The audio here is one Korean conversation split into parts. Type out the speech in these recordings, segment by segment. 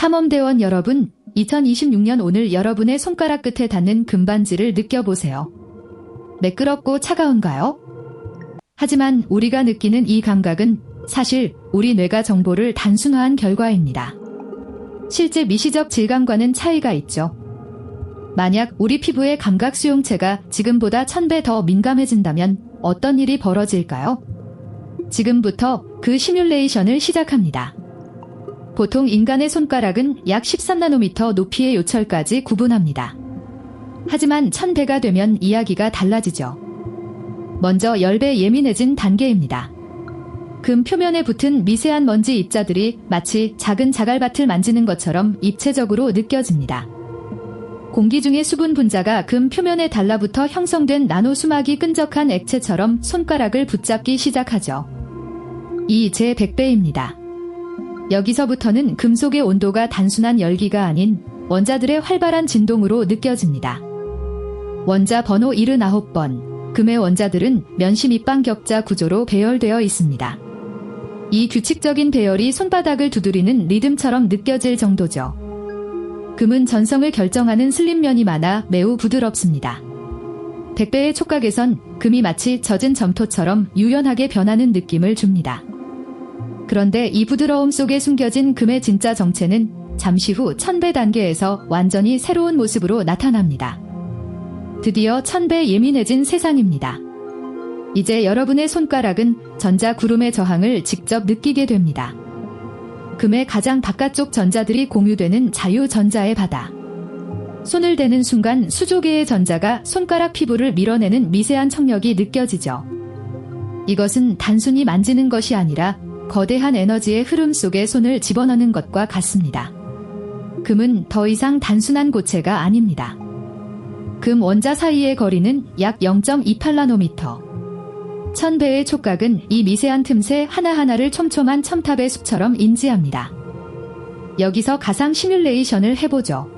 탐험대원 여러분, 2026년 오늘 여러분의 손가락 끝에 닿는 금반지를 느껴보세요. 매끄럽고 차가운가요? 하지만 우리가 느끼는 이 감각은 사실 우리 뇌가 정보를 단순화한 결과입니다. 실제 미시적 질감과는 차이가 있죠. 만약 우리 피부의 감각 수용체가 지금보다 1000배 더 민감해진다면 어떤 일이 벌어질까요? 지금부터 그 시뮬레이션을 시작합니다. 보통 인간의 손가락은 약 13나노미터 높이의 요철까지 구분합니다. 하지만 1000배가 되면 이야기가 달라지죠. 먼저 10배 예민해진 단계입니다. 금 표면에 붙은 미세한 먼지 입자들이 마치 작은 자갈밭을 만지는 것처럼 입체적으로 느껴집니다. 공기 중의 수분 분자가 금 표면에 달라붙어 형성된 나노 수막이 끈적한 액체처럼 손가락을 붙잡기 시작하죠. 이 제 100배입니다. 여기서부터는 금속의 온도가 단순한 열기가 아닌 원자들의 활발한 진동으로 느껴집니다. 원자 번호 79번, 금의 원자들은 면시 밑방 격자 구조로 배열되어 있습니다. 이 규칙적인 배열이 손바닥을 두드리는 리듬처럼 느껴질 정도죠. 금은 전성을 결정하는 슬림면이 많아 매우 부드럽습니다. 100배의 촉각에선 금이 마치 젖은 점토처럼 유연하게 변하는 느낌을 줍니다. 그런데 이 부드러움 속에 숨겨진 금의 진짜 정체는 잠시 후 1000배 단계에서 완전히 새로운 모습으로 나타납니다. 드디어 1000배 예민해진 세상입니다. 이제 여러분의 손가락은 전자구름의 저항을 직접 느끼게 됩니다. 금의 가장 바깥쪽 전자들이 공유되는 자유전자의 바다. 손을 대는 순간 수조 개의 전자가 손가락 피부를 밀어내는 미세한 청력이 느껴지죠. 이것은 단순히 만지는 것이 아니라 거대한 에너지의 흐름 속에 손을 집어넣는 것과 같습니다. 금은 더 이상 단순한 고체가 아닙니다. 금 원자 사이의 거리는 약 0.28나노미터. 1000배의 촉각은 이 미세한 틈새 하나하나를 촘촘한 첨탑의 숲처럼 인지합니다. 여기서 가상 시뮬레이션을 해보죠.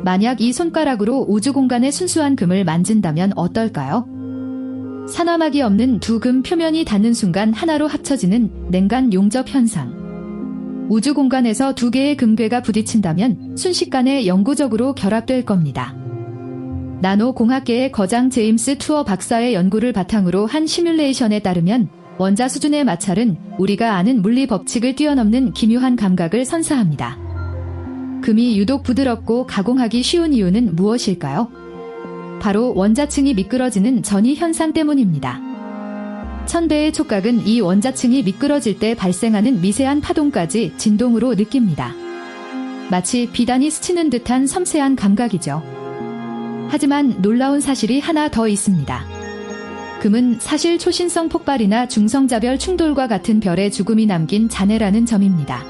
만약 이 손가락으로 우주 공간의 순수한 금을 만진다면 어떨까요? 산화막이 없는 두 금 표면이 닿는 순간 하나로 합쳐지는 냉간 용접 현상. 우주 공간에서 두 개의 금괴가 부딪힌다면 순식간에 영구적으로 결합될 겁니다. 나노 공학계의 거장 제임스 투어 박사의 연구를 바탕으로 한 시뮬레이션에 따르면 원자 수준의 마찰은 우리가 아는 물리 법칙을 뛰어넘는 기묘한 감각을 선사합니다. 금이 유독 부드럽고 가공하기 쉬운 이유는 무엇일까요? 바로 원자층이 미끄러지는 전이 현상 때문입니다. 1000배의 촉각은 이 원자층이 미끄러질 때 발생하는 미세한 파동까지 진동으로 느낍니다. 마치 비단이 스치는 듯한 섬세한 감각이죠. 하지만 놀라운 사실이 하나 더 있습니다. 금은 사실 초신성 폭발이나 중성자별 충돌과 같은 별의 죽음이 남긴 잔해라는 점입니다.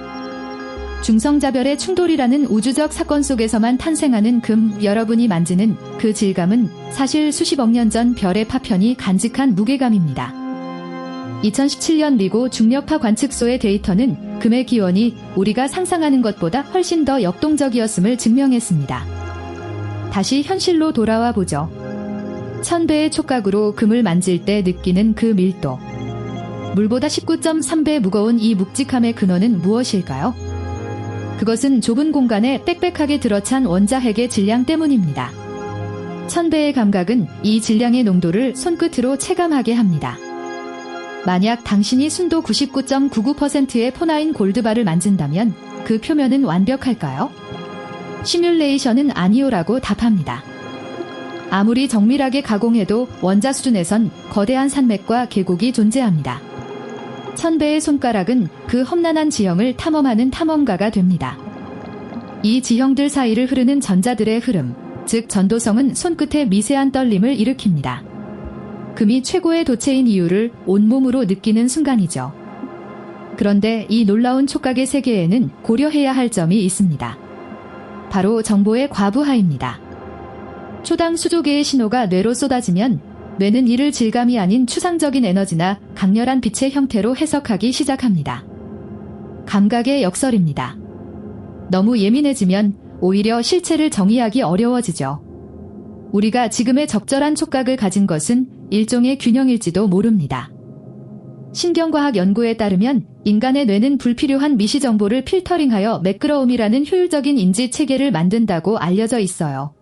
중성자별의 충돌이라는 우주적 사건 속에서만 탄생하는 금, 여러분이 만지는 그 질감은 사실 수십억 년 전 별의 파편이 간직한 무게감입니다. 2017년 미국 중력파 관측소의 데이터는 금의 기원이 우리가 상상하는 것보다 훨씬 더 역동적이었음을 증명했습니다. 다시 현실로 돌아와 보죠. 1000배의 촉각으로 금을 만질 때 느끼는 그 밀도. 물보다 19.3배 무거운 이 묵직함의 근원은 무엇일까요? 그것은 좁은 공간에 빽빽하게 들어찬 원자핵의 질량 때문입니다. 1000배의 감각은 이 질량의 농도를 손끝으로 체감하게 합니다. 만약 당신이 순도 99.99%의 포나인 골드바를 만진다면 그 표면은 완벽할까요? 시뮬레이션은 아니오라고 답합니다. 아무리 정밀하게 가공해도 원자 수준에선 거대한 산맥과 계곡이 존재합니다. 1000배의 손가락은 그 험난한 지형을 탐험하는 탐험가가 됩니다. 이 지형들 사이를 흐르는 전자들의 흐름, 즉 전도성은 손끝에 미세한 떨림을 일으킵니다. 금이 최고의 도체인 이유를 온몸으로 느끼는 순간이죠. 그런데 이 놀라운 촉각의 세계에는 고려해야 할 점이 있습니다. 바로 정보의 과부하입니다. 초당 수조 개의 신호가 뇌로 쏟아지면 뇌는 이를 질감이 아닌 추상적인 에너지나 강렬한 빛의 형태로 해석하기 시작합니다. 감각의 역설입니다. 너무 예민해지면 오히려 실체를 정의하기 어려워지죠. 우리가 지금의 적절한 촉각을 가진 것은 일종의 균형일지도 모릅니다. 신경과학 연구에 따르면 인간의 뇌는 불필요한 미시 정보를 필터링하여 매끄러움이라는 효율적인 인지 체계를 만든다고 알려져 있어요.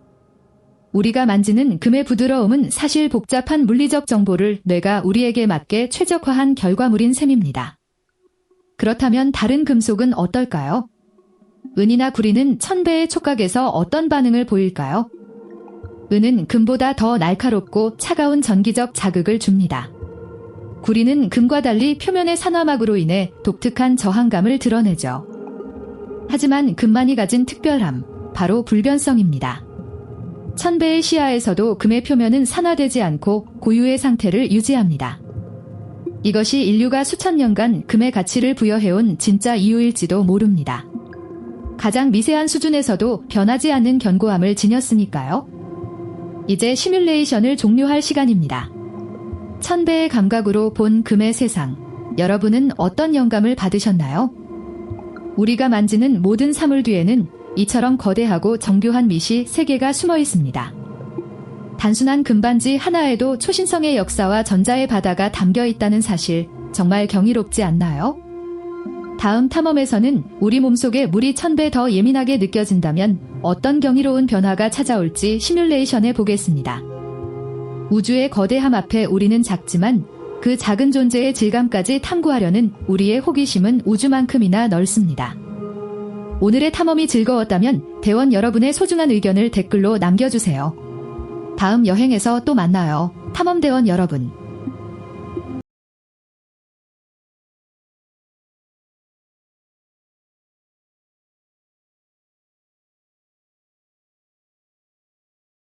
우리가 만지는 금의 부드러움은 사실 복잡한 물리적 정보를 뇌가 우리에게 맞게 최적화한 결과물인 셈입니다. 그렇다면 다른 금속은 어떨까요? 은이나 구리는 1000배의 촉각에서 어떤 반응을 보일까요? 은은 금보다 더 날카롭고 차가운 전기적 자극을 줍니다. 구리는 금과 달리 표면의 산화막으로 인해 독특한 저항감을 드러내죠. 하지만 금만이 가진 특별함, 바로 불변성입니다. 1000배의 시야에서도 금의 표면은 산화되지 않고 고유의 상태를 유지합니다. 이것이 인류가 수천 년간 금의 가치를 부여해온 진짜 이유일지도 모릅니다. 가장 미세한 수준에서도 변하지 않는 견고함을 지녔으니까요. 이제 시뮬레이션을 종료할 시간입니다. 1000배의 감각으로 본 금의 세상, 여러분은 어떤 영감을 받으셨나요? 우리가 만지는 모든 사물 뒤에는 이처럼 거대하고 정교한 미시 세계가 숨어 있습니다. 단순한 금반지 하나에도 초신성의 역사와 전자의 바다가 담겨 있다는 사실, 정말 경이롭지 않나요? 다음 탐험에서는 우리 몸속에 물이 1000배 더 예민하게 느껴진다면 어떤 경이로운 변화가 찾아올지 시뮬레이션해 보겠습니다. 우주의 거대함 앞에 우리는 작지만 그 작은 존재의 질감까지 탐구하려는 우리의 호기심은 우주만큼이나 넓습니다. 오늘의 탐험이 즐거웠다면 대원 여러분의 소중한 의견을 댓글로 남겨주세요. 다음 여행에서 또 만나요. 탐험대원 여러분.